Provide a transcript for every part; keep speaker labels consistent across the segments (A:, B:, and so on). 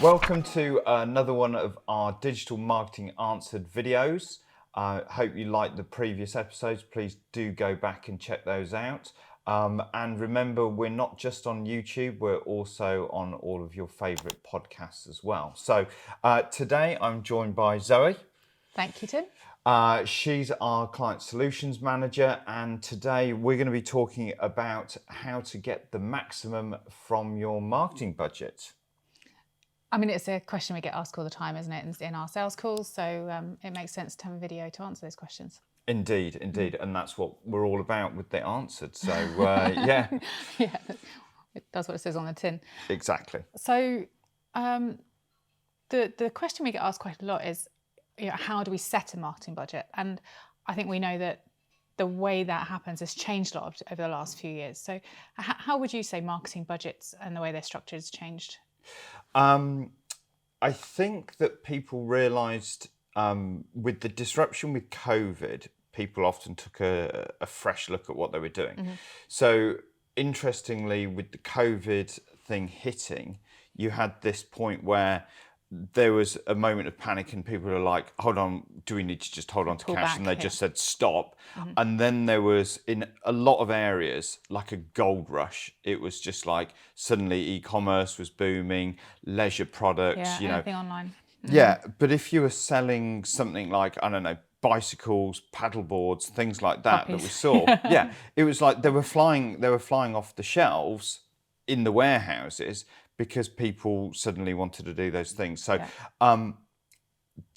A: Welcome to another one of our Digital Marketing Answered videos. I hope you liked the previous episodes. Please do go back and check those out. And remember, we're not just on YouTube, we're also on all of your favourite podcasts as well. So today I'm joined by Zoe.
B: Thank you, Tim.
A: She's our Client Solutions Manager, and today we're going to be talking about how to get the maximum from your marketing budget.
B: I mean, it's a question we get asked all the time, isn't it, in our sales calls? So it makes sense to have a video to answer those questions.
A: Indeed. And that's what we're all about with the answered. So, yeah.
B: Yeah, that's what it says on the tin.
A: Exactly.
B: So the question we get asked quite a lot is, how do we set a marketing budget? And I think we know that the way that happens has changed a lot over the last few years. So how would you say marketing budgets and the way they're structured has changed?
A: I think that people realised with the disruption with COVID, people often took a fresh look at what they were doing. Mm-hmm. So interestingly, with the COVID thing hitting, you had this point where there was a moment of panic and people were like, hold on, do we need to just hold on to cash? And they just said stop. Mm-hmm. And then there was, in a lot of areas, like a gold rush. It was just like suddenly e-commerce was booming, leisure products,
B: anything online.
A: Mm-hmm. Yeah, but if you were selling something like, I don't know, bicycles, paddle boards, things like that
B: Puppies.
A: That we saw, yeah, it was like they were flying off the shelves in the warehouses, because people suddenly wanted to do those things. So the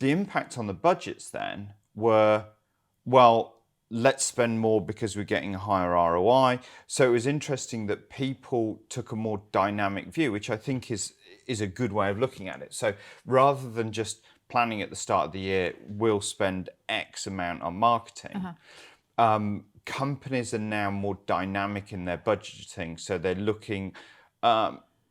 A: impact on the budgets then were, well, let's spend more because we're getting a higher ROI. So it was interesting that people took a more dynamic view, which I think is a good way of looking at it. So rather than just planning at the start of the year, we'll spend X amount on marketing, companies are now more dynamic in their budgeting. So they're looking...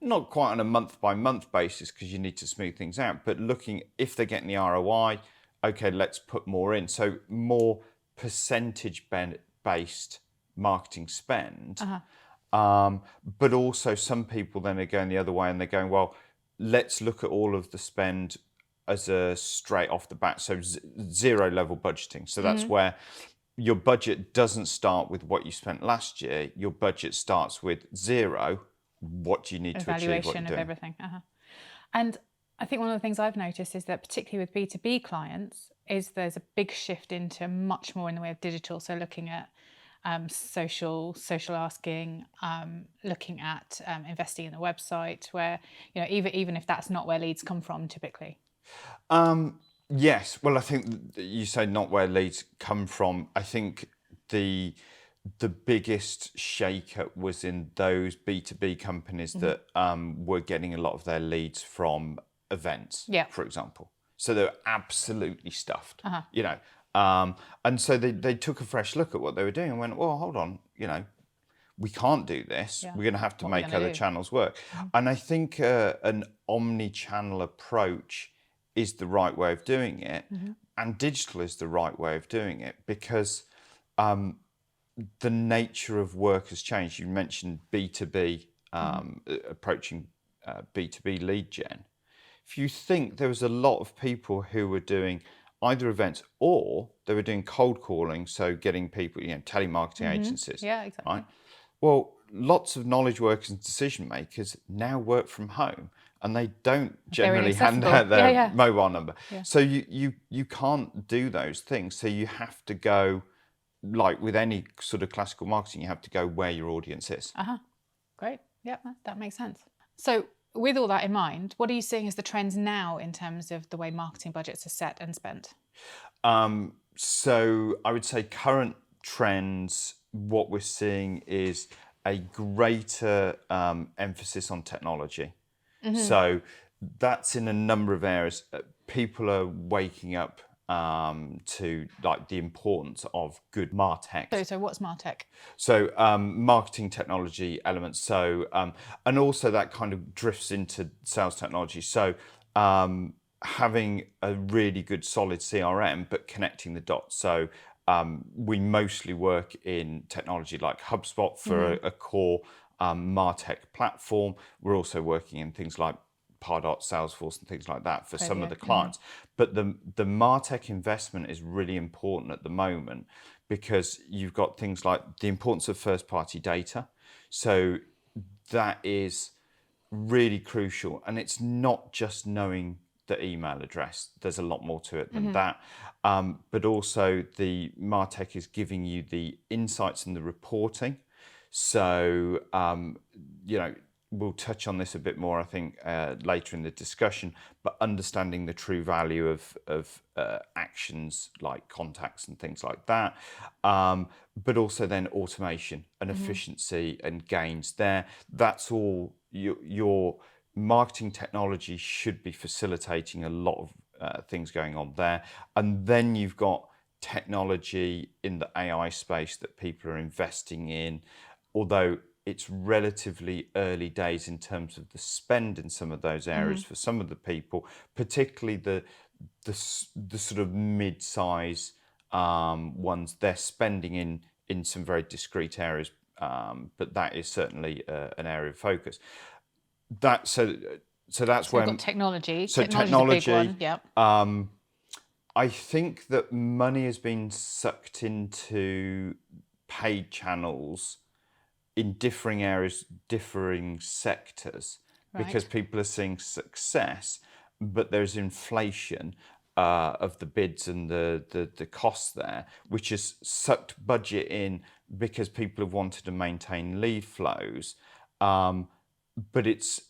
A: not quite on a month-by-month basis because you need to smooth things out, but looking if they're getting the ROI, okay, let's put more in. So more percentage-based marketing spend. But also some people then are going the other way and they're going, well, let's look at all of the spend as a straight off the bat, so zero level budgeting. So that's where your budget doesn't start with what you spent last year. Your budget starts with zero. What do you need to achieve?
B: Evaluation of everything. And I think one of the things I've noticed is that particularly with B2B clients is there's a big shift into much more in the way of digital. So looking at social asking, looking at investing in the website, where even if that's not where leads come from typically.
A: Yes, well, I think you say not where leads come from. I think the biggest shake-up was in those B2B companies that were getting a lot of their leads from events, for example. So they're absolutely stuffed, and so they took a fresh look at what they were doing and went, well, hold on, we can't do this. We're going to have to make other channels work. And I think an omnichannel approach is the right way of doing it, and digital is the right way of doing it, because the nature of work has changed. You mentioned B2B, approaching B2B lead gen. If you think there was a lot of people who were doing either events or they were doing cold calling, so getting people, telemarketing agencies.
B: Yeah, exactly.
A: Right? Well, lots of knowledge workers and decision makers now work from home, and they don't generally hand out their mobile number. Yeah. So you can't do those things. So you have to go, like with any sort of classical marketing, you have to go where your audience is.
B: Great. Yeah, that makes sense. So with all that in mind, what are you seeing as the trends now in terms of the way marketing budgets are set and spent?
A: So I would say current trends, what we're seeing is a greater emphasis on technology. So that's in a number of areas. People are waking up to like the importance of good MarTech.
B: So what's MarTech?
A: So marketing technology elements. So and also that kind of drifts into sales technology. So having a really good solid CRM, but connecting the dots. So we mostly work in technology like HubSpot for a core MarTech platform. We're also working in things like Pardot, Salesforce, and things like that for some of the
B: Klaviyo,
A: clients. But the MarTech investment is really important at the moment because you've got things like the importance of first-party data. So that is really crucial, and it's not just knowing the email address. There's a lot more to it than that. But also the MarTech is giving you the insights and the reporting. So, we'll touch on this a bit more, I think, later in the discussion, but understanding the true value of actions like contacts and things like that. But also then automation and efficiency and gains there. That's all your marketing technology should be facilitating a lot of things going on there. And then you've got technology in the AI space that people are investing in, although it's relatively early days in terms of the spend in some of those areas for some of the people, particularly the sort of mid-size ones. They're spending in some very discrete areas, but that is certainly an area of focus. So that's
B: So
A: where
B: we've got technology.
A: So
B: Technology's a big one. Yep.
A: I think that money has been sucked into paid channels in differing areas, differing sectors, because people are seeing success, but there's inflation of the bids and the costs there, which has sucked budget in because people have wanted to maintain lead flows. But it's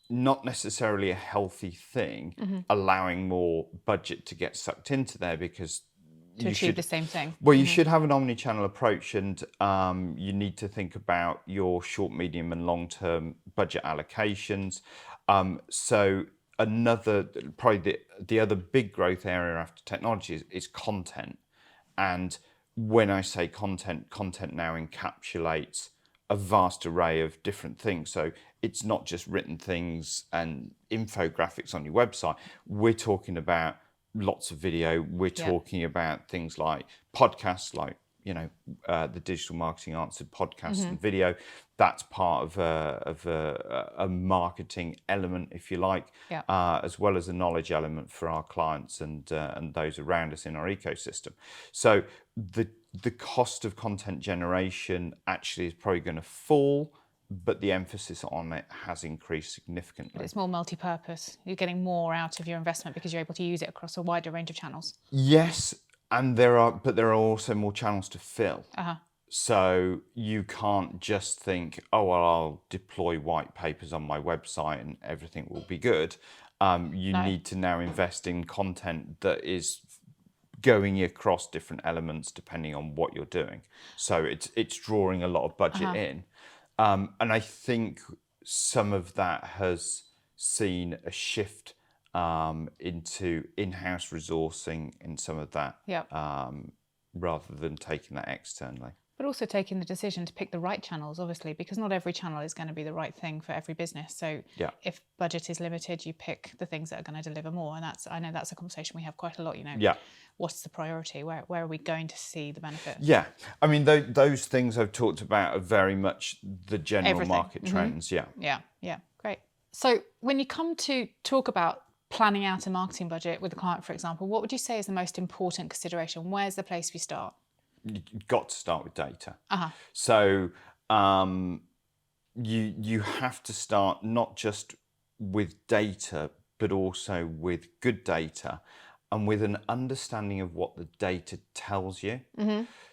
A: not necessarily a healthy thing, allowing more budget to get sucked into there because
B: to achieve the same thing.
A: Well, you should have an omni-channel approach, and you need to think about your short, medium, and long-term budget allocations. So probably the other big growth area after technology is content. And when I say content now encapsulates a vast array of different things. So it's not just written things and infographics on your website. We're talking about lots of video. We're talking about things like podcasts, like the Digital Marketing Answered podcast and video. That's part of a marketing element, if you like, as well as a knowledge element for our clients and those around us in our ecosystem. So the cost of content generation actually is probably going to fall, but the emphasis on it has increased significantly.
B: It's more multi-purpose. You're getting more out of your investment because you're able to use it across a wider range of channels.
A: Yes, and there are also more channels to fill. So you can't just think, oh, well, I'll deploy white papers on my website and everything will be good. You need to now invest in content that is going across different elements depending on what you're doing. So it's drawing a lot of budget in. And I think some of that has seen a shift into in-house resourcing in some of that, rather than taking that externally.
B: But also taking the decision to pick the right channels, obviously, because not every channel is going to be the right thing for every business. So if budget is limited, you pick the things that are going to deliver more. And I know that's a conversation we have quite a lot, what's the priority? Where are we going to see the benefit?
A: Yeah, I mean, those things I've talked about are very much the general market trends.
B: Yeah, great. So when you come to talk about planning out a marketing budget with a client, for example, what would you say is the most important consideration? Where's the place we start?
A: You've got to start with data. So you have to start not just with data, but also with good data and with an understanding of what the data tells you.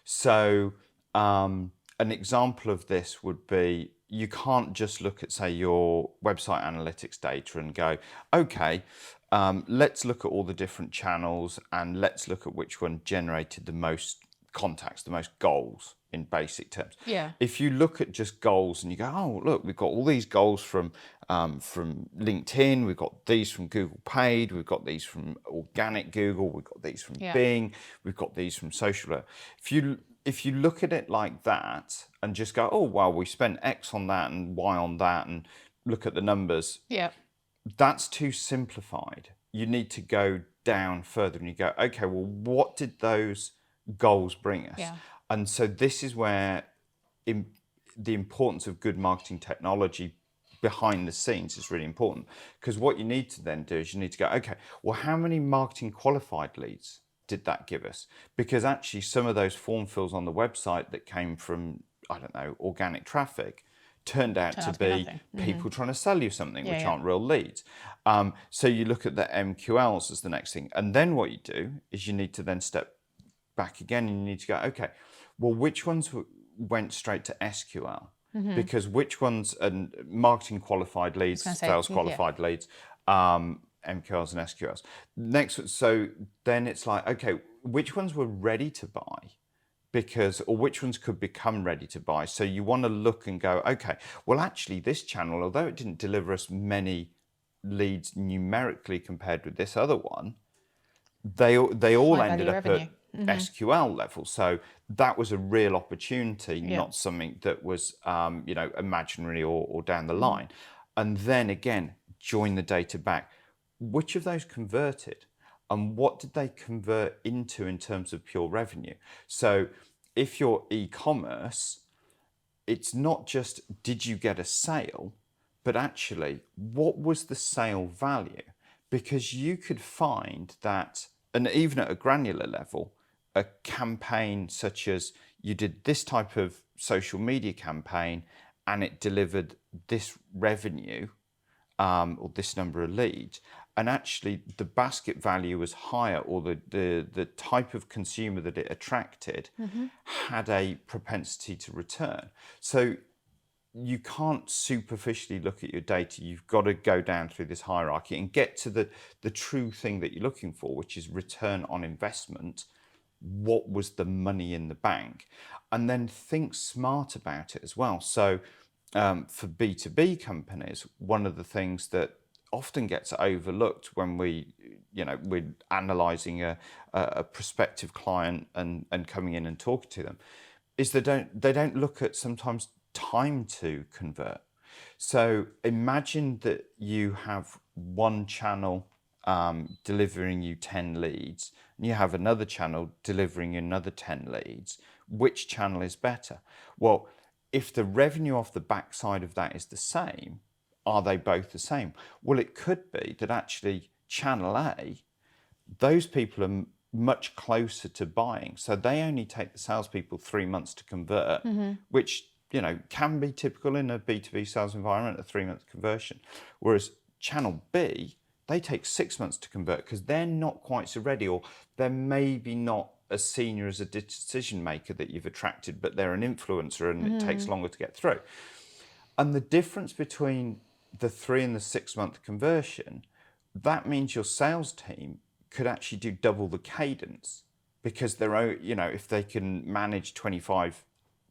A: So an example of this would be, you can't just look at, say, your website analytics data and go, okay, let's look at all the different channels and let's look at which one generated the most contacts, the most goals in basic terms. If you look at just goals and you go, oh, look, we've got all these goals from LinkedIn, we've got these from Google Paid, we've got these from organic Google, we've got these from Bing, we've got these from social. If you look at it like that and just go, oh, well, we spent X on that and Y on that and look at the numbers, that's too simplified. You need to go down further and you go, okay, well, what did those goals bring us? And so this is where the importance of good marketing technology behind the scenes is really important, because what you need to then do is you need to go, okay, well, how many marketing qualified leads did that give us? Because actually some of those form fills on the website that came from, I don't know, organic traffic turned out to be people trying to sell you something, which aren't real leads. So you look at the MQLs as the next thing. And then what you do is you need to then step back again and you need to go, okay, well, which ones went straight to SQL? Because which ones are marketing qualified leads, sales qualified leads, MQLs and SQLs. Next, so then it's like, okay, which ones were ready to buy? Or which ones could become ready to buy? So you want to look and go, okay, well, actually this channel, although it didn't deliver us many leads numerically compared with this other one, they all ended up at SQL level. So that was a real opportunity, not something that was, imaginary or down the line. And then again, join the data back. Which of those converted? And what did they convert into in terms of pure revenue? So if you're e-commerce, it's not just did you get a sale, but actually what was the sale value? Because you could find that, and even at a granular level, a campaign such as you did this type of social media campaign and it delivered this revenue or this number of leads, and actually the basket value was higher, or the type of consumer that it attracted had a propensity to return. So you can't superficially look at your data. You've got to go down through this hierarchy and get to the true thing that you're looking for, which is return on investment. What was the money in the bank? And then think smart about it as well. So for B2B companies, one of the things that often gets overlooked when we're analysing a prospective client and coming in and talking to them is they don't look at sometimes time to convert. So imagine that you have one channel delivering you 10 leads and you have another channel delivering you another 10 leads. Which channel is better? Well, if the revenue off the backside of that is the same, are they both the same? Well, it could be that actually channel A, those people are much closer to buying. So they only take the salespeople 3 months to convert, which, can be typical in a B2B sales environment, a 3-month conversion. Whereas channel B, they take 6 months to convert because they're not quite so ready, or they're maybe not as senior as a decision maker that you've attracted, but they're an influencer and it takes longer to get through. And the difference between the 3 and the 6 month conversion, that means your sales team could actually do double the cadence, because they're, if they can manage 25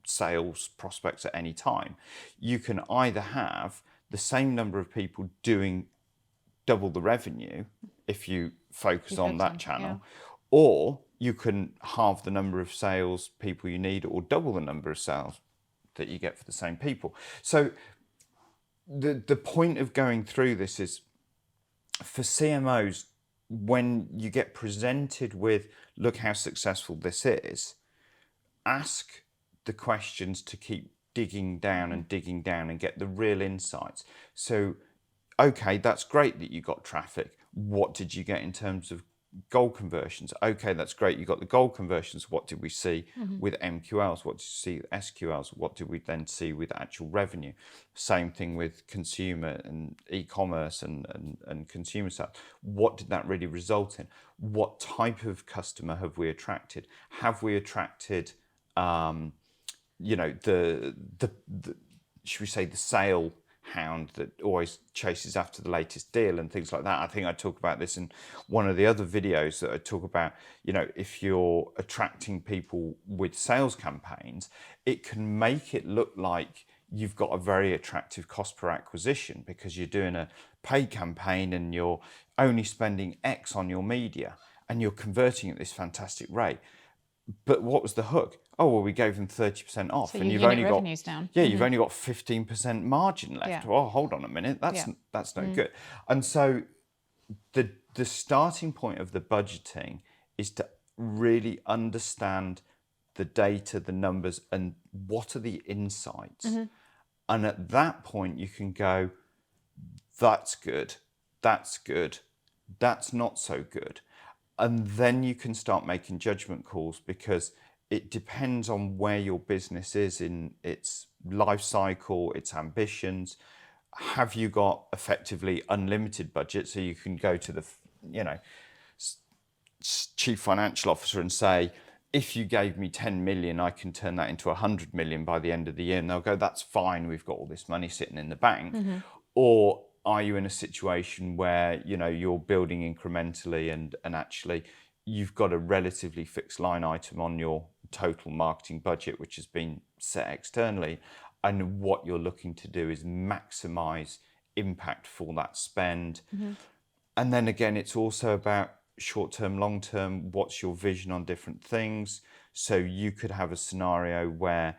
A: sales prospects at any time, you can either have the same number of people doing double the revenue if you focus on that channel, or you can halve the number of sales people you need, or double the number of sales that you get for the same people. So the point of going through this is, for CMOs, when you get presented with, look how successful this is, ask the questions to keep digging down and get the real insights. So, okay, that's great that you got traffic. What did you get in terms of goal conversions? Okay, that's great. You got the goal conversions. What did we see with MQLs? What did you see with SQLs? What did we then see with actual revenue? Same thing with consumer and e-commerce and consumer sales. What did that really result in? What type of customer have we attracted? Have we attracted, should we say, the sale hound that always chases after the latest deal and things like that? I think I talk about this in one of the other videos that I talk about, if you're attracting people with sales campaigns, it can make it look like you've got a very attractive cost per acquisition because you're doing a paid campaign and you're only spending X on your media and you're converting at this fantastic rate. But what was the hook? Oh, well, we gave them 30% off,
B: so
A: and you've only got you've only got 15% margin left. Yeah. Oh, hold on a minute, that's no good. And so the starting point of the budgeting is to really understand the data, the numbers, and what are the insights. And at that point, you can go, that's good, that's good, that's not so good. And then you can start making judgment calls, because it depends on where your business is in its life cycle, its ambitions. Have you got effectively unlimited budget, so you can go to the, chief financial officer and say, if you gave me 10 million, I can turn that into 100 million by the end of the year. And they'll go, that's fine, we've got all this money sitting in the bank. Or are you in a situation where, you're building incrementally and actually you've got a relatively fixed line item on your total marketing budget, which has been set externally, and what you're looking to do is maximize impact for that spend. And then again, it's also about short-term, long-term, what's your vision on different things. So you could have a scenario where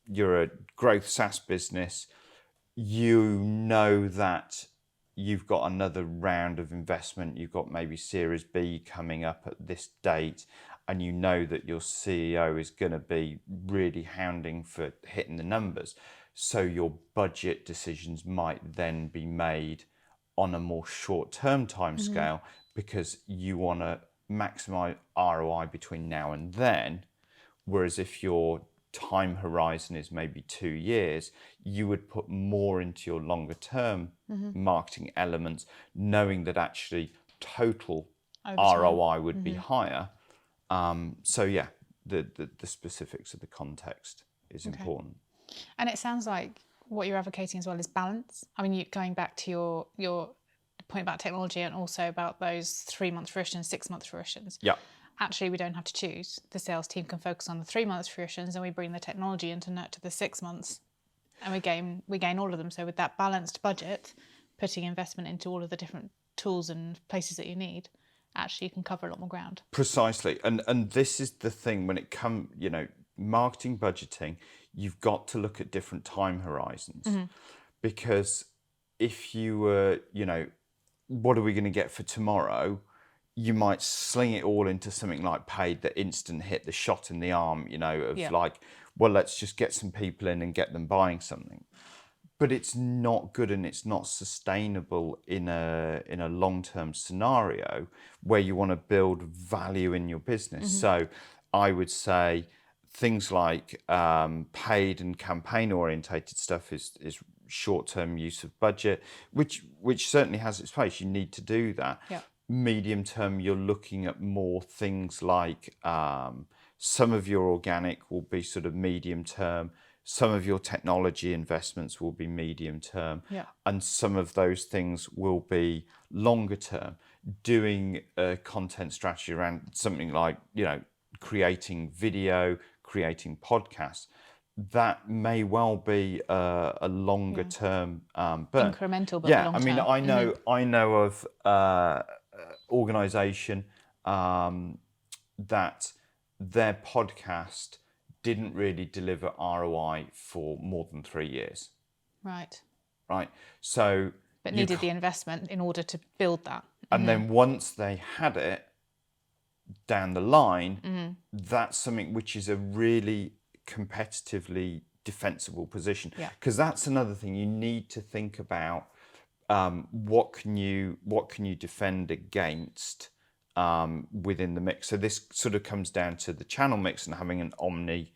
A: you're a growth SaaS business, that you've got another round of investment, you've got maybe Series B coming up at this date, and you know that your CEO is going to be really hounding for hitting the numbers. So your budget decisions might then be made on a more short-term timescale, because you want to maximize ROI between now and then. Whereas if your time horizon is maybe 2 years, you would put more into your longer term marketing elements, knowing that actually total ROI would be higher. So yeah, the specifics of the context is important.
B: And it sounds like what you're advocating as well is balance. I mean, going back to your point about technology, and also about those 3-month fruitions, 6-month fruitions.
A: Yeah.
B: Actually, we don't have to choose. The sales team can focus on the 3-month fruitions, and we bring the technology into nurture the 6 months, and we gain all of them. So with that balanced budget, putting investment into all of the different tools and places that you need, actually you can cover a lot more ground.
A: Precisely. And this is the thing when it comes, marketing budgeting, you've got to look at different time horizons. Because if you were, what are we going to get for tomorrow? You might sling it all into something like paid, that instant hit, the shot in the arm, like, well, let's just get some people in and get them buying something. But it's not good, and it's not sustainable in a long-term scenario where you want to build value in your business. So I would say things like paid and campaign-orientated stuff is short-term use of budget, which certainly has its place. You need to do that.
B: Yeah.
A: Medium term, you're looking at more things like some of your organic will be sort of medium term, some of your technology investments will be medium term, and some of those things will be longer term. Doing a content strategy around something like, creating video, creating podcasts, that may well be a longer term burn.
B: Incremental, but long term.
A: I know of organisation that their podcast didn't really deliver ROI for more than 3 years.
B: Right.
A: So,
B: but needed the investment in order to build that.
A: And then once they had it down the line, that's something which is a really competitively defensible position. Because that's another thing you need to think about. What can you defend against within the mix? So this sort of comes down to the channel mix and having an omni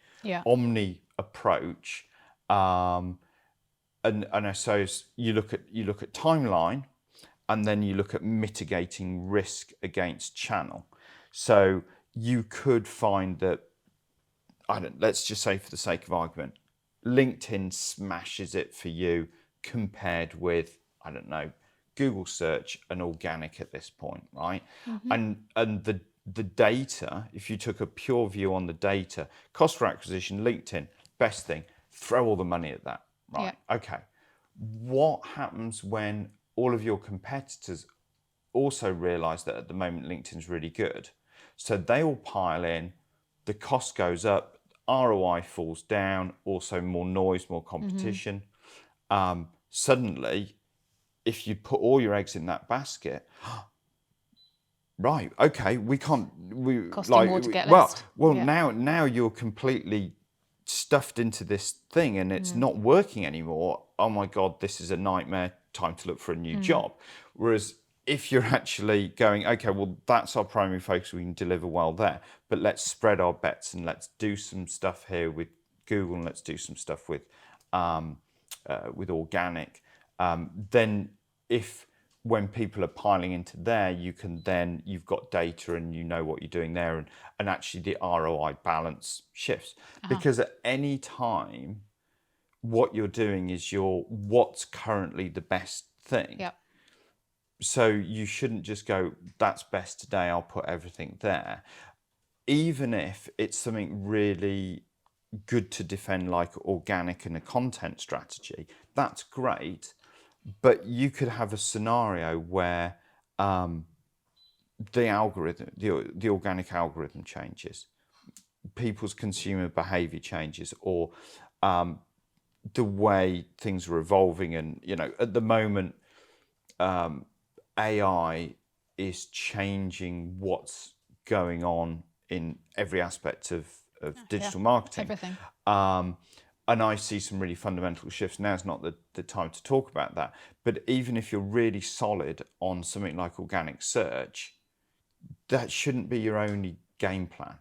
A: approach. And I suppose you look at timeline, and then you look at mitigating risk against channel. So you could find that, let's just say for the sake of argument, LinkedIn smashes it for you compared with, Google search and organic at this point, right? And the data, if you took a pure view on the data, cost per acquisition, LinkedIn, best thing, throw all the money at that, right? Okay. What happens when all of your competitors also realize that at the moment LinkedIn's really good? So they all pile in, the cost goes up, ROI falls down, also more noise, more competition. Suddenly, if you put all your eggs in that basket, right, okay, we can't...
B: Costing more to get list.
A: Now you're completely stuffed into this thing and it's not working anymore. Oh my God, this is a nightmare. time to look for a new job. Whereas if you're actually going, okay, well, that's our primary focus, we can deliver well there, but let's spread our bets and let's do some stuff here with Google and let's do some stuff with organic. Then if when people are piling into there, you've got data and you know what you're doing there, and actually the ROI balance shifts. Because at any time, what you're doing is what's currently the best thing.
B: Yep.
A: So you shouldn't just go, that's best today, I'll put everything there. Even if it's something really good to defend, like organic and a content strategy, that's great. But you could have a scenario where the algorithm, the organic algorithm changes, people's consumer behavior changes, or the way things are evolving. And, at the moment, AI is changing what's going on in every aspect of digital marketing.
B: Everything.
A: And I see some really fundamental shifts. Now's not the time to talk about that. But even if you're really solid on something like organic search, that shouldn't be your only game plan.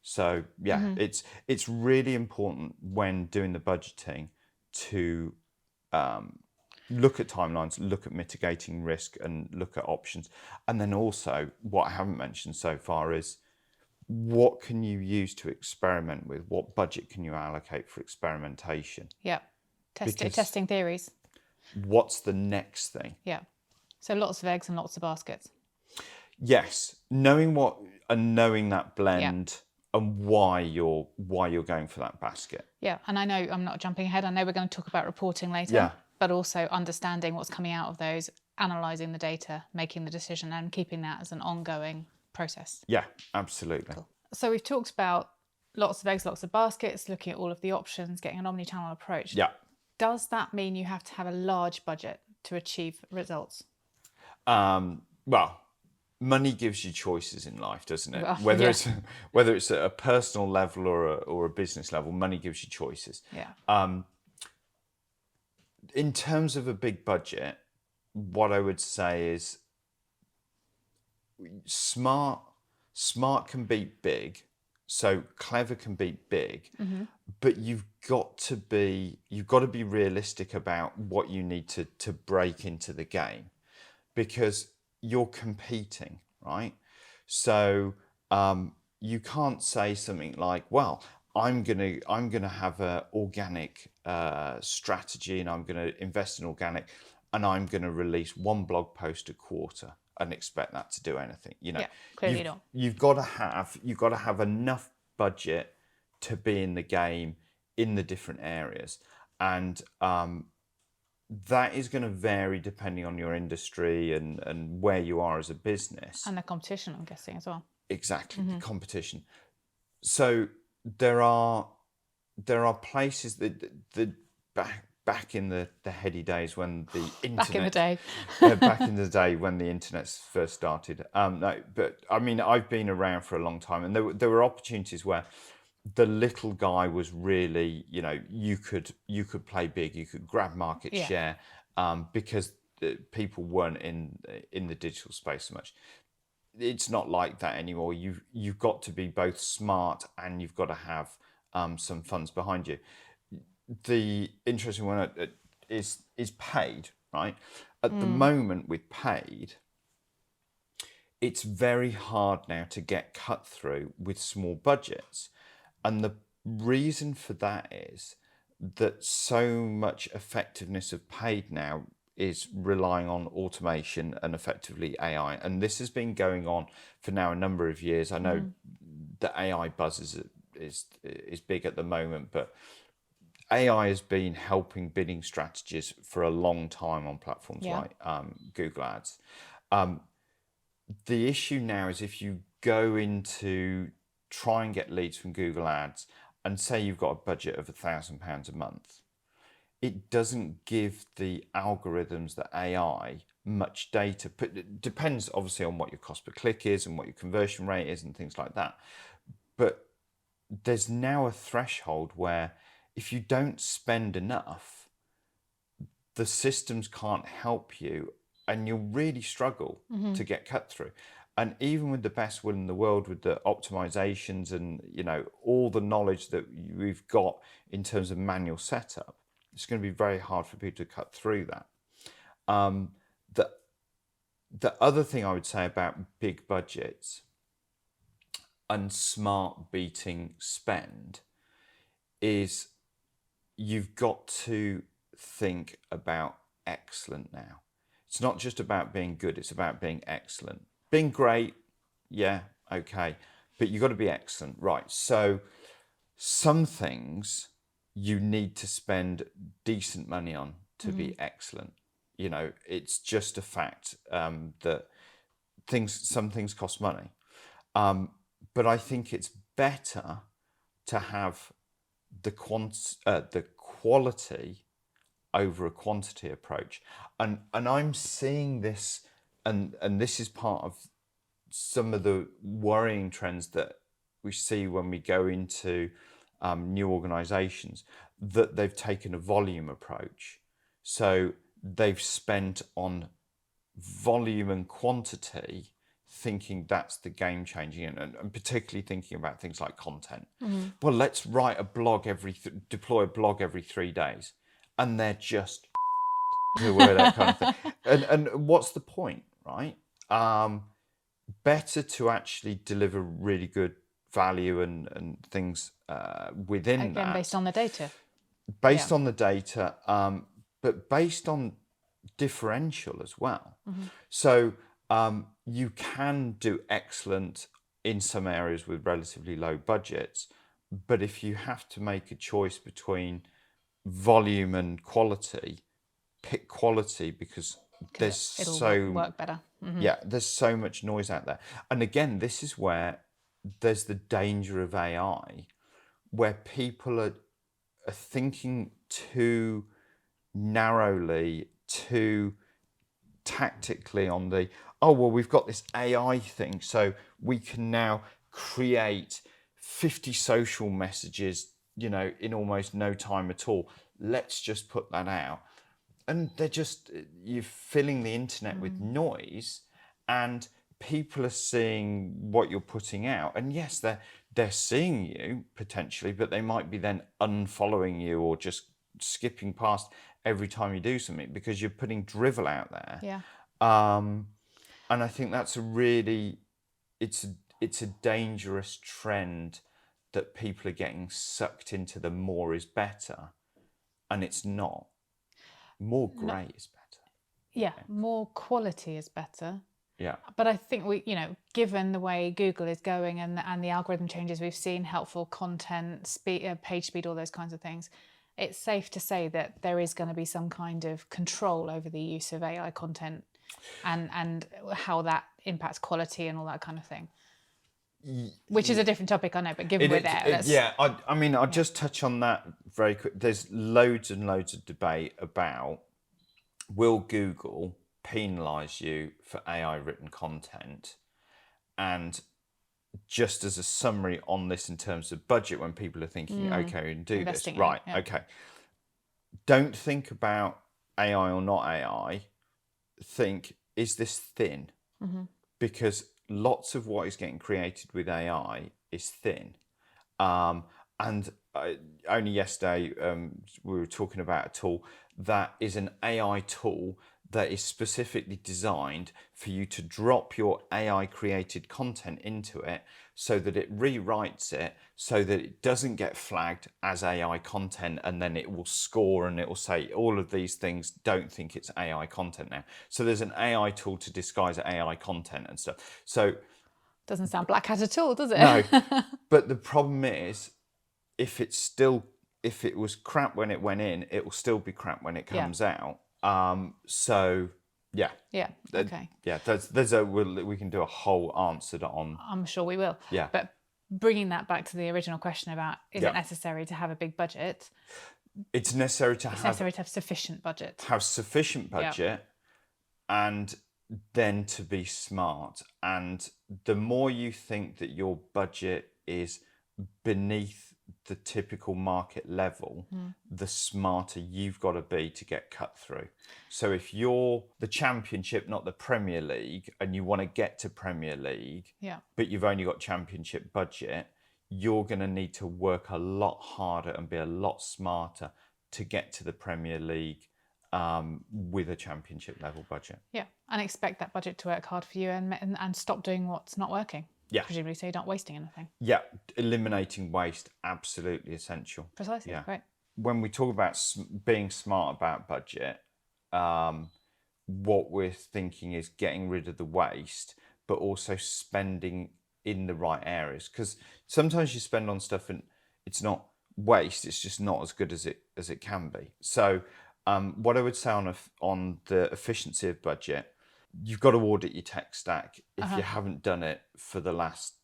A: So it's really important when doing the budgeting to look at timelines, look at mitigating risk, and look at options. And then also, what I haven't mentioned so far is, what can you use to experiment with? What budget can you allocate for experimentation?
B: Yeah. Testing theories.
A: What's the next thing?
B: Yeah. So lots of eggs and lots of baskets.
A: Yes. Knowing that blend and why you're going for that basket.
B: Yeah. And I know I'm not jumping ahead. I know we're going to talk about reporting later.
A: Yeah.
B: But also understanding what's coming out of those, analysing the data, making the decision, and keeping that as an ongoing process.
A: Yeah, absolutely.
B: Cool. So we've talked about lots of eggs, lots of baskets, looking at all of the options, getting an omnichannel approach.
A: Yeah.
B: Does that mean you have to have a large budget to achieve results?
A: Well, money gives you choices in life, doesn't it?
B: Well,
A: Whether it's at a personal level or a business level, money gives you choices.
B: Yeah.
A: In terms of a big budget, what I would say is smart can beat big, so clever can beat big, but you've got to be realistic about what you need to break into the game, because you're competing, right? So you can't say something like, well, I'm gonna have a organic strategy and I'm gonna invest in organic and I'm gonna release one blog post a quarter and expect that to do anything.
B: Clearly not.
A: You've got to have enough budget to be in the game in the different areas, and that is going to vary depending on your industry and where you are as a business.
B: And the competition, I'm guessing, as well.
A: Exactly, the competition. So there are places that back in the heady days when the internet back in the day when the internet first started. But I mean, I've been around for a long time, and there were opportunities where the little guy was really, you could play big, you could grab market share, because people weren't in the digital space so much. It's not like that anymore. You've got to be both smart and you've got to have some funds behind you. The interesting one is paid, right? At the moment with paid, it's very hard now to get cut through with small budgets. And the reason for that is that so much effectiveness of paid now is relying on automation and effectively AI. And this has been going on for now a number of years. I know the AI buzz is big at the moment, but AI has been helping bidding strategies for a long time on platforms like Google Ads. The issue now is if you go into try and get leads from Google Ads and say you've got a budget of £1,000 a month, it doesn't give the algorithms, the AI, much data. But it depends obviously on what your cost per click is and what your conversion rate is and things like that. But there's now a threshold where if you don't spend enough, the systems can't help you, and you'll really struggle to get cut through. And even with the best will in the world, with the optimizations and all the knowledge that we've got in terms of manual setup, it's going to be very hard for people to cut through that. The other thing I would say about big budgets and smart beating spend is you've got to think about excellent now. It's not just about being good, it's about being excellent. Being great, yeah, okay, but you've got to be excellent, right? So some things you need to spend decent money on to be excellent. It's just a fact that some things cost money. But I think it's better to have the quality over a quantity approach. And I'm seeing this, and this is part of some of the worrying trends that we see when we go into new organizations, that they've taken a volume approach. So they've spent on volume and quantity, thinking that's the game changing, and particularly thinking about things like content. Well, let's write a blog deploy a blog every 3 days, and they're just that kind of thing. And what's the point, right? Better to actually deliver really good value and things within
B: Again,
A: that,
B: based on the data.
A: on the data, but based on differential as well. So you can do excellent in some areas with relatively low budgets, but if you have to make a choice between volume and quality, pick quality, because
B: it'll work better.
A: there's so much noise out there. And again, this is where there's the danger of AI, where people are thinking too narrowly, too tactically on the, oh, well, we've got this AI thing, so we can now create 50 social messages, in almost no time at all. Let's just put that out. And you're filling the internet with noise, and people are seeing what you're putting out. And yes, they're seeing you potentially, but they might be then unfollowing you or just skipping past every time you do something because you're putting drivel out there.
B: Yeah.
A: And I think that's it's a dangerous trend, that people are getting sucked into the more is better, and it's not. More grey is better.
B: Yeah, more quality is better.
A: Yeah.
B: But I think given the way Google is going and the algorithm changes we've seen, helpful content, speed, page speed, all those kinds of things, it's safe to say that there is going to be some kind of control over the use of AI content and how that impacts quality and all that kind of thing. Which is a different topic, I know, but given we're there,
A: I'll just touch on that very quick. There's loads and loads of debate about, will Google penalise you for AI written content? And just as a summary on this in terms of budget, when people are thinking, okay, we can do this, right, okay. Don't think about AI or not AI. Think, is this thin? Because lots of what is getting created with AI is thin. And only yesterday we were talking about a tool that is an AI tool that is specifically designed for you to drop your AI created content into it, so that it rewrites it so that it doesn't get flagged as AI content, and then it will score and it will say all of these things, don't think it's AI content now. So there's an AI tool to disguise AI content and stuff. So
B: doesn't sound black hat at all, does it?
A: No, but the problem is, if it was crap when it went in, it will still be crap when it comes out. So yeah.
B: Yeah. Okay.
A: Yeah. We can do a whole answer on.
B: I'm sure we will.
A: Yeah.
B: But bringing that back to the original question about, is it necessary to have a big budget?
A: It's necessary to have
B: sufficient budget.
A: Have sufficient budget, and then to be smart. And the more you think that your budget is beneath the typical market level, the smarter you've got to be to get cut through. So if you're the Championship, not the Premier League, and you want to get to Premier League, but you've only got Championship budget, you're going to need to work a lot harder and be a lot smarter to get to the Premier League with a Championship level budget.
B: Yeah, and expect that budget to work hard for you and stop doing what's not working.
A: Yeah.
B: Presumably, so you're not wasting anything.
A: Yeah, eliminating waste, absolutely essential.
B: Precisely,
A: Yeah.
B: right.
A: When we talk about being smart about budget, what we're thinking is getting rid of the waste, but also spending in the right areas. Because sometimes you spend on stuff and it's not waste, it's just not as good as it can be. So what I would say on the efficiency of budget, you've got to audit your tech stack if you haven't done it for the last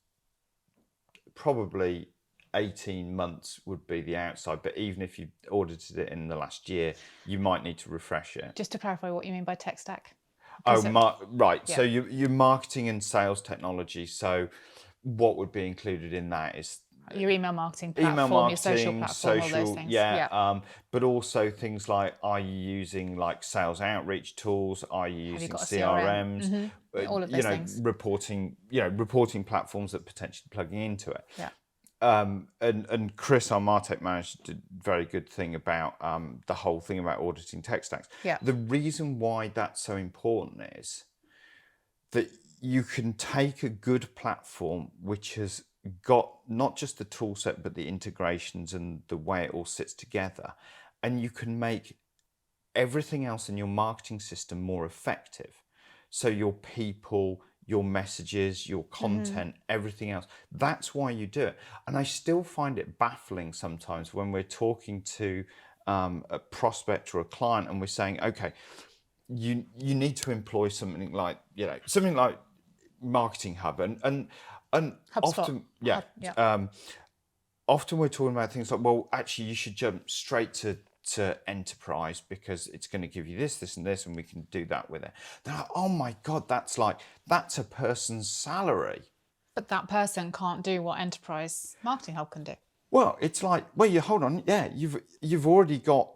A: probably 18 months would be the outside, but even if you audited it in the last year, you might need to refresh it.
B: Just to clarify what you mean by tech stack.
A: Right.
B: Yeah.
A: So your marketing and sales technology. So what would be included in that is
B: your email marketing platform, your social platform, all those things.
A: Yeah. But also things like, are you using like sales outreach tools? Are you using CRMs?
B: All of those things.
A: Reporting platforms that potentially plugging into it.
B: Yeah.
A: And Chris, our MarTech manager, did a very good thing about the whole thing about auditing tech stacks.
B: Yeah.
A: The reason why that's so important is that you can take a good platform which has got not just the tool set, but the integrations and the way it all sits together, and you can make everything else in your marketing system more effective. So your people, your messages, your content, everything else. That's why you do it. And I still find it baffling sometimes when we're talking to a prospect or a client and we're saying, okay, you need to employ something like Marketing Hub and
B: HubSpot.
A: often we're talking about things like, well, actually you should jump straight to enterprise because it's going to give you this and this, and we can do that with it. They're like, oh my God, that's a person's salary.
B: But that person can't do what Enterprise Marketing Hub can do.
A: Well, it's like, well, hold on. Yeah, you've already got,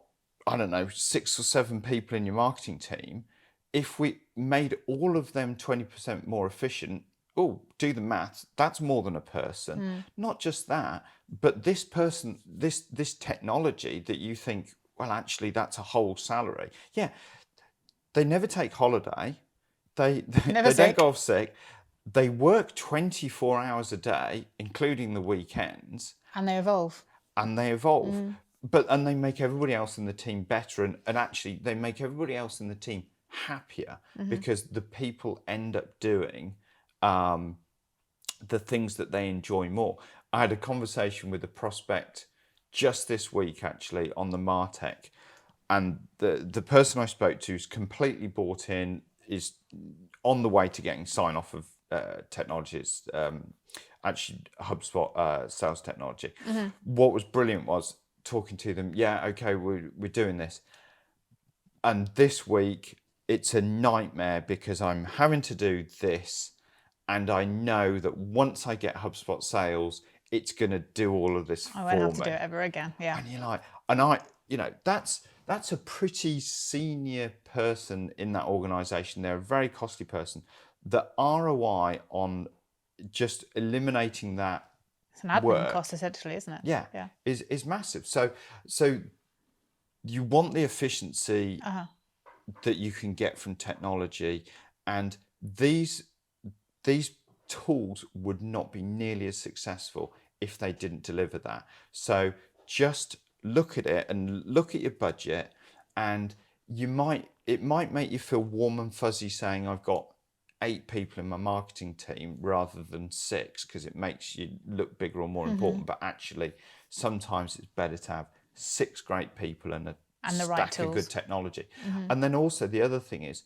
A: I don't know, 6 or 7 people in your marketing team. If we made all of them 20% more efficient, do the maths, that's more than a person. Not just that, but this person, this technology that you think, well, actually, that's a whole salary. Yeah, they never take holiday. They don't go off sick. They work 24 hours a day, including the weekends.
B: And they evolve.
A: And they they make everybody else in the team better. And actually, they make everybody else in the team happier because the people end up doing the things that they enjoy more. I had a conversation with a prospect just this week, actually, on the MarTech, and the person I spoke to is completely bought in, is on the way to getting sign off of technologies, actually HubSpot sales technology. What was brilliant was talking to them. Yeah, okay, we're doing this, and this week it's a nightmare because I'm having to do this. And I know that once I get HubSpot sales, it's going to do all of this for me.
B: I won't have to do it ever again. Yeah.
A: And you're like, that's a pretty senior person in that organization. They're a very costly person. The ROI on just eliminating that,
B: it's an admin cost essentially, isn't it?
A: Yeah. Is massive. So you want the efficiency that you can get from technology, and these tools would not be nearly as successful if they didn't deliver that. So just look at it and look at your budget, and it might make you feel warm and fuzzy saying I've got 8 people in my marketing team rather than 6, because it makes you look bigger or more important. But actually, sometimes it's better to have 6 great people and the stack
B: right tools.
A: Of good technology. And then also the other thing is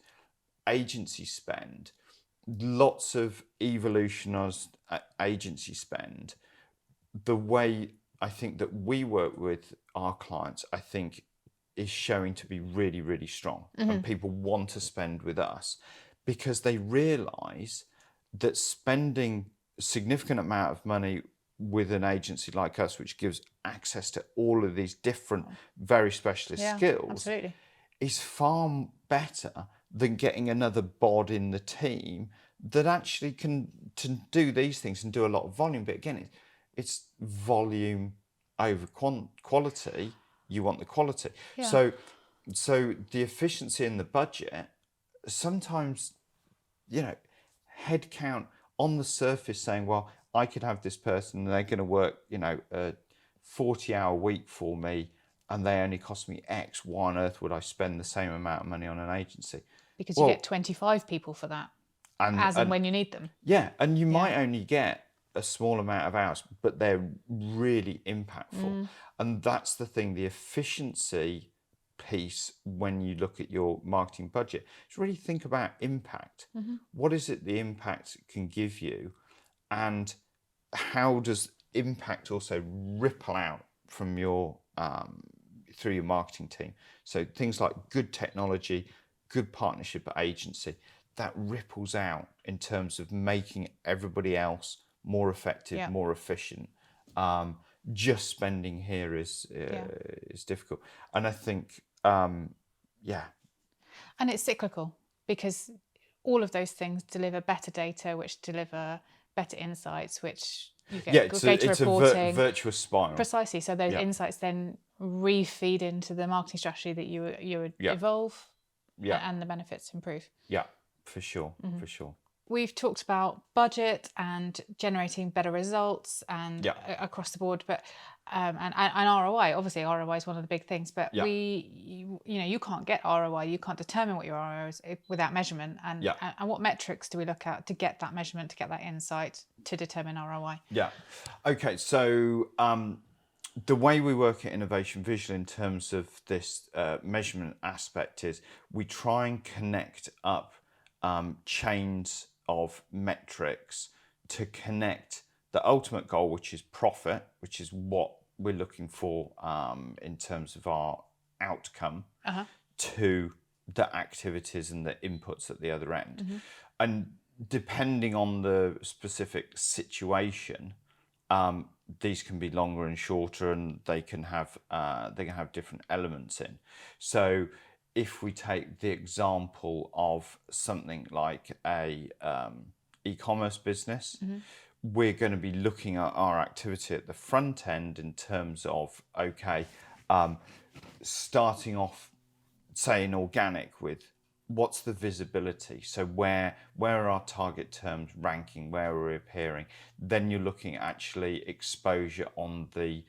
A: agency spend. Lots of evolution of agency spend. The way I think that we work with our clients, I think, is showing to be really, really strong. And people want to spend with us because they realise that spending a significant amount of money with an agency like us, which gives access to all of these different, very specialist skills,
B: absolutely,
A: is far better than getting another bod in the team that actually can to do these things and do a lot of volume. But again, it's volume over quality. You want the quality.
B: Yeah.
A: So the efficiency in the budget, sometimes, headcount on the surface saying, well, I could have this person and they're going to work, a 40-hour week for me and they only cost me X. Why on earth would I spend the same amount of money on an agency?
B: Because you get 25 people for that, and when you need them.
A: Yeah, and you might only get a small amount of hours, but they're really impactful. And that's the thing, the efficiency piece when you look at your marketing budget is really think about impact. What is it the impact can give you, and how does impact also ripple out from your through your marketing team? So things like good technology, good partnership at agency, that ripples out in terms of making everybody else more effective, more efficient. Just spending here is difficult, and I think and
B: it's cyclical, because all of those things deliver better data, which deliver better insights, which you get greater reporting.
A: A virtuous spiral.
B: Precisely. So those insights then re-feed into the marketing strategy that you would evolve, and the benefits improve.
A: Yeah, for sure, for sure.
B: We've talked about budget and generating better results and across the board, but and ROI. Obviously, ROI is one of the big things. But you can't get ROI. You can't determine what your ROI is without measurement. And what metrics do we look at to get that measurement, to get that insight, to determine ROI?
A: Yeah. Okay. So the way we work at Innovation Visual in terms of this measurement aspect is we try and connect up chains of metrics to connect the ultimate goal, which is profit, which is what we're looking for in terms of our outcome, to the activities and the inputs at the other end. And depending on the specific situation, these can be longer and shorter, and they can have different elements in. So if we take the example of something like a e-commerce business, we're going to be looking at our activity at the front end in terms of, starting off, say, in organic with what's the visibility? So where are our target terms ranking? Where are we appearing? Then you're looking at actually exposure on the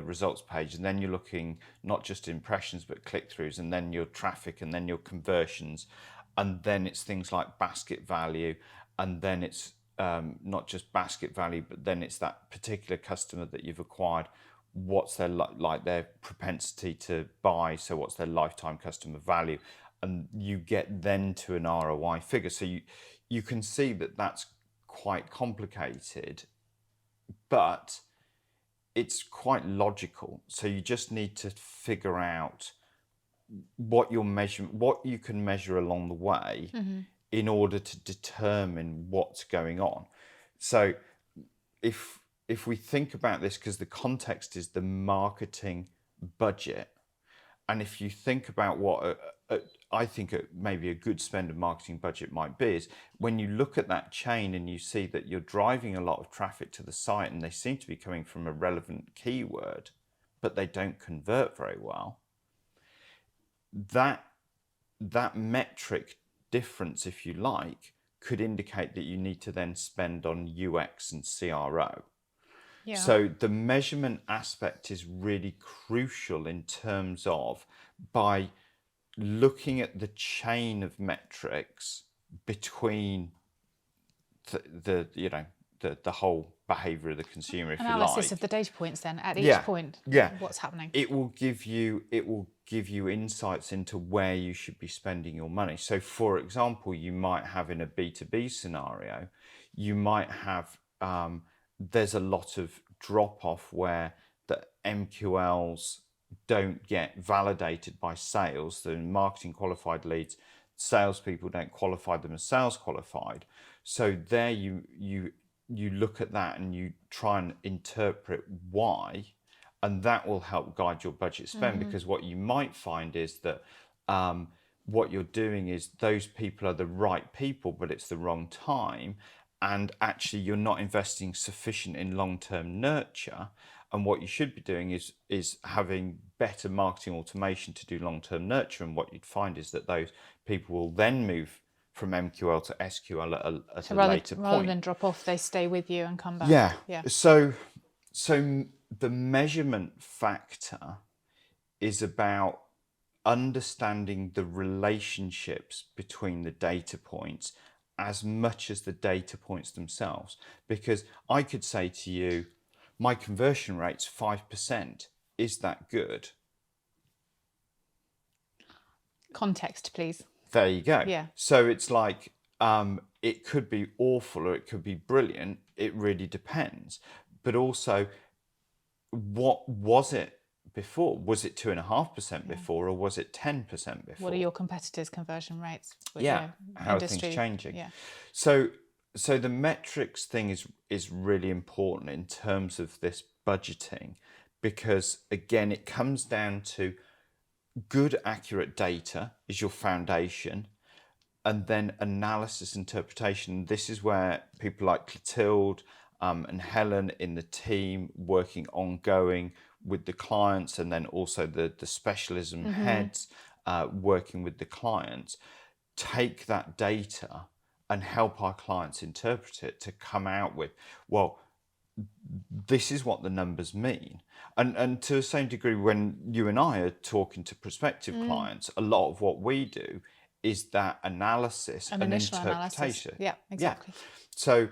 A: results page, and then you're looking not just impressions but click-throughs, and then your traffic, and then your conversions, and then it's things like basket value, and then it's not just basket value, but then it's that particular customer that you've acquired. What's their their propensity to buy? So what's their lifetime customer value? And you get then to an ROI figure. So you can see that that's quite complicated, but it's quite logical. So you just need to figure out what you can measure along the way in order to determine what's going on. So if we think about this, because the context is the marketing budget, and if you think about what I think maybe a good spend of marketing budget might be, is when you look at that chain and you see that you're driving a lot of traffic to the site and they seem to be coming from a relevant keyword, but they don't convert very well, that metric difference, if you like, could indicate that you need to then spend on UX and CRO. Yeah. So the measurement aspect is really crucial in terms of, by looking at the chain of metrics between the whole behavior of the consumer, if
B: analysis
A: you like,
B: of the data points then at each point, what's happening.
A: It will give you insights into where you should be spending your money. So for example, you might have, in a B2B scenario, you might have there's a lot of drop off where the MQLs don't get validated by sales. The marketing qualified leads, salespeople don't qualify them as sales qualified. So there you you look at that and you try and interpret why, and that will help guide your budget spend. Because what you might find is that what you're doing is those people are the right people, but it's the wrong time, and actually you're not investing sufficient in long-term nurture. And what you should be doing is having better marketing automation to do long-term nurture. And what you'd find is that those people will then move from MQL to SQL at a later point.
B: Rather than drop off, they stay with you and come back.
A: Yeah. So the measurement factor is about understanding the relationships between the data points as much as the data points themselves. Because I could say to you, my conversion rate's 5%. Is that good?
B: Context, please.
A: There you go.
B: Yeah.
A: So it's like, it could be awful or it could be brilliant. It really depends. But also, what was it before? Was it 2.5% before, or was it 10% before?
B: What are your competitors' conversion rates?
A: How are things changing?
B: Yeah.
A: So the metrics thing is really important in terms of this budgeting, because again, it comes down to good, accurate data is your foundation, and then analysis, interpretation. This is where people like Clotilde and Helen in the team working ongoing with the clients, and then also the specialism heads working with the clients, take that data and help our clients interpret it to come out with, well, this is what the numbers mean. And to the same degree, when you and I are talking to prospective clients, a lot of what we do is that analysis and interpretation.
B: Yeah, exactly.
A: Yeah. So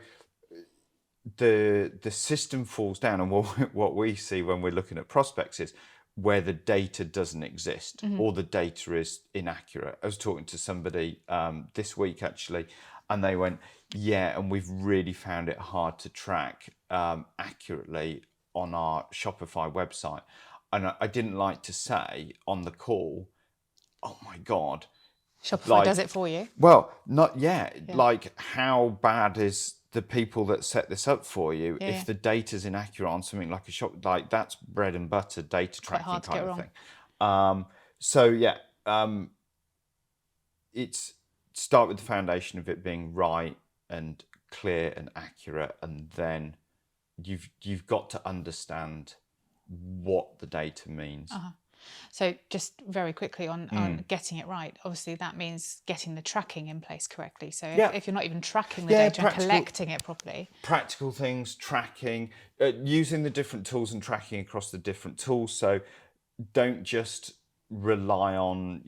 A: the system falls down, and what we see when we're looking at prospects is where the data doesn't exist or the data is inaccurate. I was talking to somebody this week actually, and they went, yeah, and we've really found it hard to track accurately on our Shopify website. And I didn't like to say on the call, oh my God.
B: Shopify does it for you?
A: Well, not yet. Yeah. Like, how bad is the people that set this up for you if the data's inaccurate on something like a shop? Like, that's bread and butter data tracking kind of thing. It's start with the foundation of it being right and clear and accurate, and then you've got to understand what the data means.
B: So just very quickly on getting it right, obviously that means getting the tracking in place correctly. So if you're not even tracking the data and collecting it properly. Practical
A: things, tracking, using the different tools and tracking across the different tools. So don't just rely on,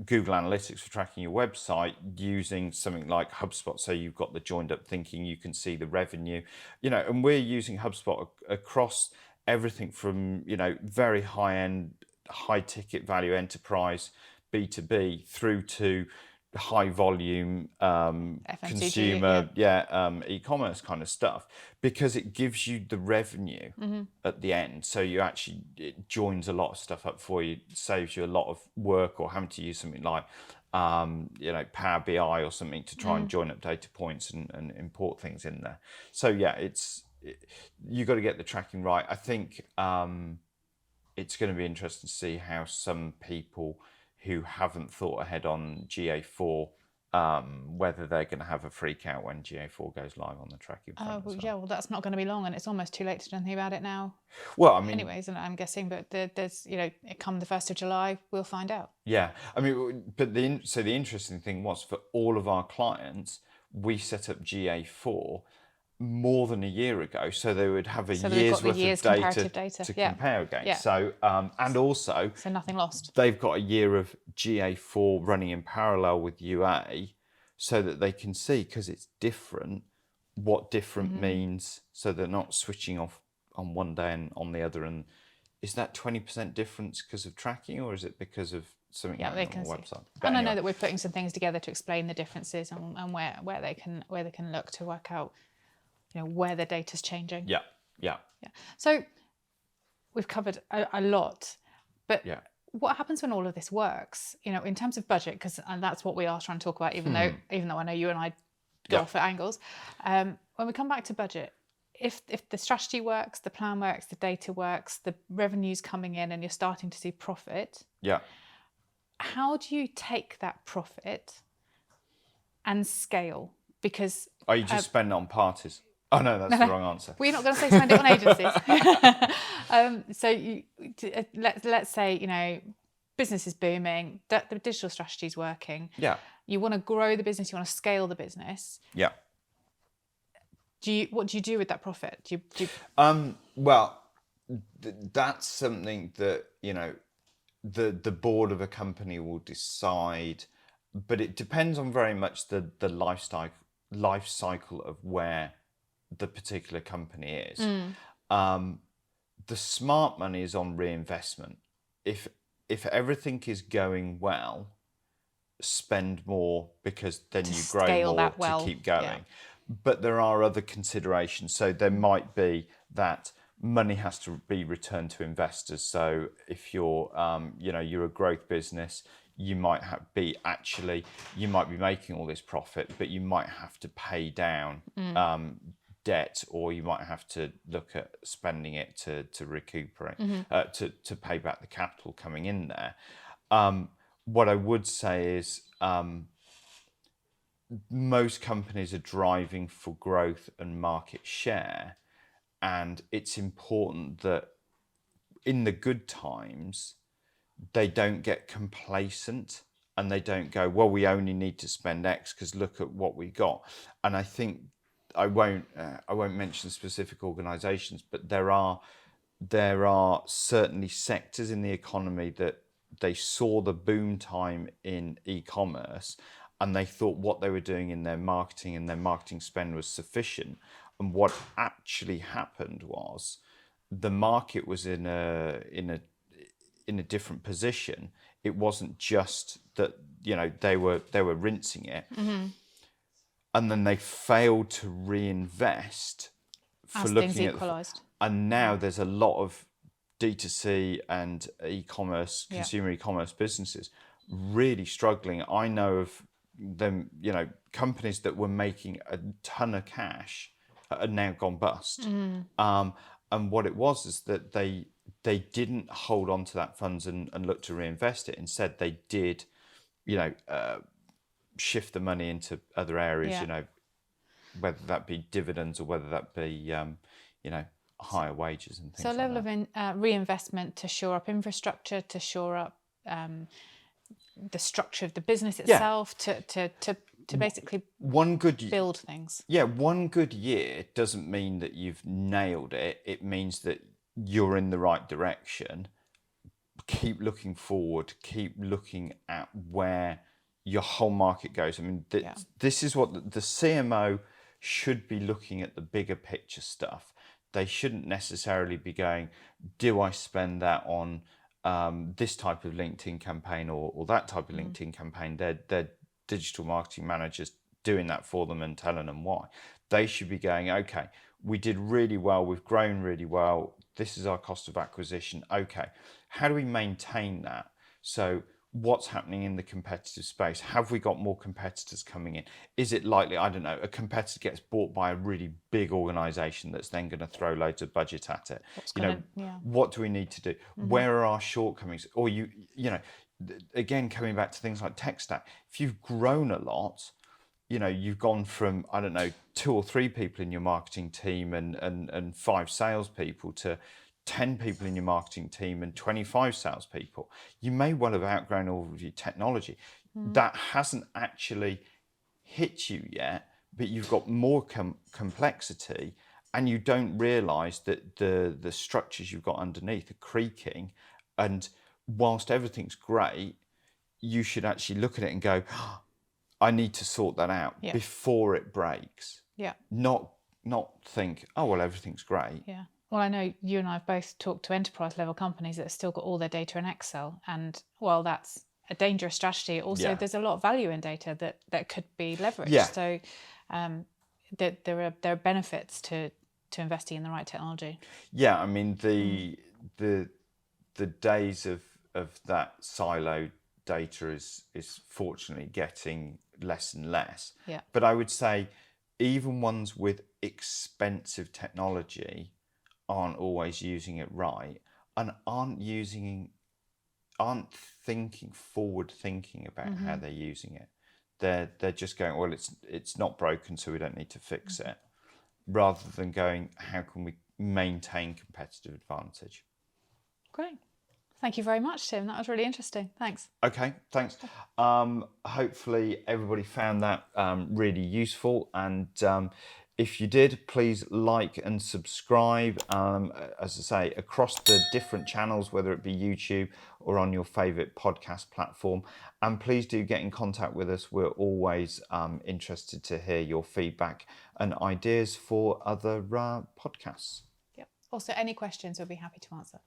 A: Google Analytics for tracking your website, using something like HubSpot. So you've got the joined up thinking, you can see the revenue, and we're using HubSpot across everything from, very high end, high ticket value enterprise B2B through to high volume consumer e-commerce kind of stuff, because it gives you the revenue at the end. So it joins a lot of stuff up for you, saves you a lot of work, or having to use something like Power BI or something to try and join up data points and import things in there. So you got to get the tracking right. I think it's going to be interesting to see how some people who haven't thought ahead on GA4, whether they're going to have a freak out when GA4 goes live on the tracking front.
B: Well, that's not going to be long, and it's almost too late to do anything about it now.
A: Well, I mean,
B: anyways, and I'm guessing, but there's, come the 1st of July, we'll find out.
A: Yeah, I mean, but the interesting thing was, for all of our clients, we set up GA4 more than a year ago, so they would have a year's worth of data to compare against.
B: Yeah.
A: So, and also,
B: so nothing lost.
A: They've got a year of GA4 running in parallel with UA, so that they can see, because it's different, what different means, so they're not switching off on one day and on the other. And is that 20% difference because of tracking, or is it because of something on the website?
B: And I know that we're putting some things together to explain the differences and where they can look to work out where the data's changing.
A: Yeah.
B: So we've covered a lot, but what happens when all of this works? In terms of budget, because that's what we are trying to talk about. Even though I know you and I go off at angles. When we come back to budget, if the strategy works, the plan works, the data works, the revenue's coming in, and you're starting to see profit,
A: Yeah.
B: how do you take that profit and scale? Because
A: Are you just spending it on parties? Oh no, that's the wrong answer.
B: we're not going to say spend it on agencies. Let's say, business is booming, the digital strategy is working.
A: Yeah.
B: You want to grow the business, you want to scale the business.
A: Yeah.
B: What do you do with that profit?
A: Well, that's something that the board of a company will decide, but it depends on very much the life cycle of where the particular company is. The smart money is on reinvestment. If everything is going well, spend more, because then you grow more to keep going. Yeah. But there are other considerations. So there might be that money has to be returned to investors. So if you're you're a growth business, you might be making all this profit, but you might have to pay down debt, or you might have to look at spending it to recuperate, to pay back the capital coming in there. What I would say is most companies are driving for growth and market share, and it's important that in the good times they don't get complacent and they don't go, well, we only need to spend X because look at what we got. And I think I won't mention specific organizations, but there are certainly sectors in the economy that they saw the boom time in e-commerce, and they thought what they were doing in their marketing and their marketing spend was sufficient. And what actually happened was the market was in a different position. It wasn't just that they were rinsing it, and then they failed to reinvest for
B: as
A: looking
B: things equalised.
A: And now there's a lot of D2C and e-commerce, consumer e-commerce businesses really struggling. I know of them, companies that were making a ton of cash are now gone bust. And what it was is that they didn't hold on to that funds and look to reinvest it. Instead, they did, shift the money into other areas, whether that be dividends or whether that be, higher wages and things like that.
B: So a level of reinvestment to shore up infrastructure, to shore up the structure of the business itself, to basically build things.
A: Yeah, one good year doesn't mean that you've nailed it. It means that you're in the right direction. Keep looking forward. Keep looking at where your whole market goes. I mean, this is what the CMO should be looking at, the bigger picture stuff. They shouldn't necessarily be going, do I spend that on this type of LinkedIn campaign or that type of LinkedIn campaign? They're digital marketing managers doing that for them and telling them why. They should be going, okay, we did really well, we've grown really well, this is our cost of acquisition. Okay, how do we maintain that? So what's happening in the competitive space? Have we got more competitors coming in? Is it likely, I don't know, a competitor gets bought by a really big organization that's then going to throw loads of budget at it? What do we need to do? Where are our shortcomings? Or again, coming back to things like tech stack, if you've grown a lot, you've gone from, I don't know, 2 or 3 people in your marketing team and 5 salespeople to 10 people in your marketing team and 25 salespeople. You may well have outgrown all of your technology. That hasn't actually hit you yet, but you've got more complexity, and you don't realise that the structures you've got underneath are creaking. And whilst everything's great, you should actually look at it and go, oh, I need to sort that out before it breaks.
B: Yeah.
A: Not think, oh, well, everything's great.
B: Yeah. Well, I know you and I have both talked to enterprise level companies that have still got all their data in Excel, and while that's a dangerous strategy, also there's a lot of value in data that could be leveraged. Yeah. So there are benefits to investing in the right technology.
A: Yeah, I mean the days of that siloed data is fortunately getting less and less.
B: Yeah.
A: But I would say even ones with expensive technology aren't always using it right, and aren't forward thinking about how they're using it. They're just going, well, it's not broken, so we don't need to fix it, rather than going, how can we maintain competitive advantage?
B: Great. Thank you very much, Tim. That was really interesting. Thanks.
A: Okay, thanks. Hopefully everybody found that really useful, and if you did, please like and subscribe, as I say, across the different channels, whether it be YouTube or on your favourite podcast platform. And please do get in contact with us. We're always interested to hear your feedback and ideas for other podcasts.
B: Yep. Also, any questions we'll be happy to answer.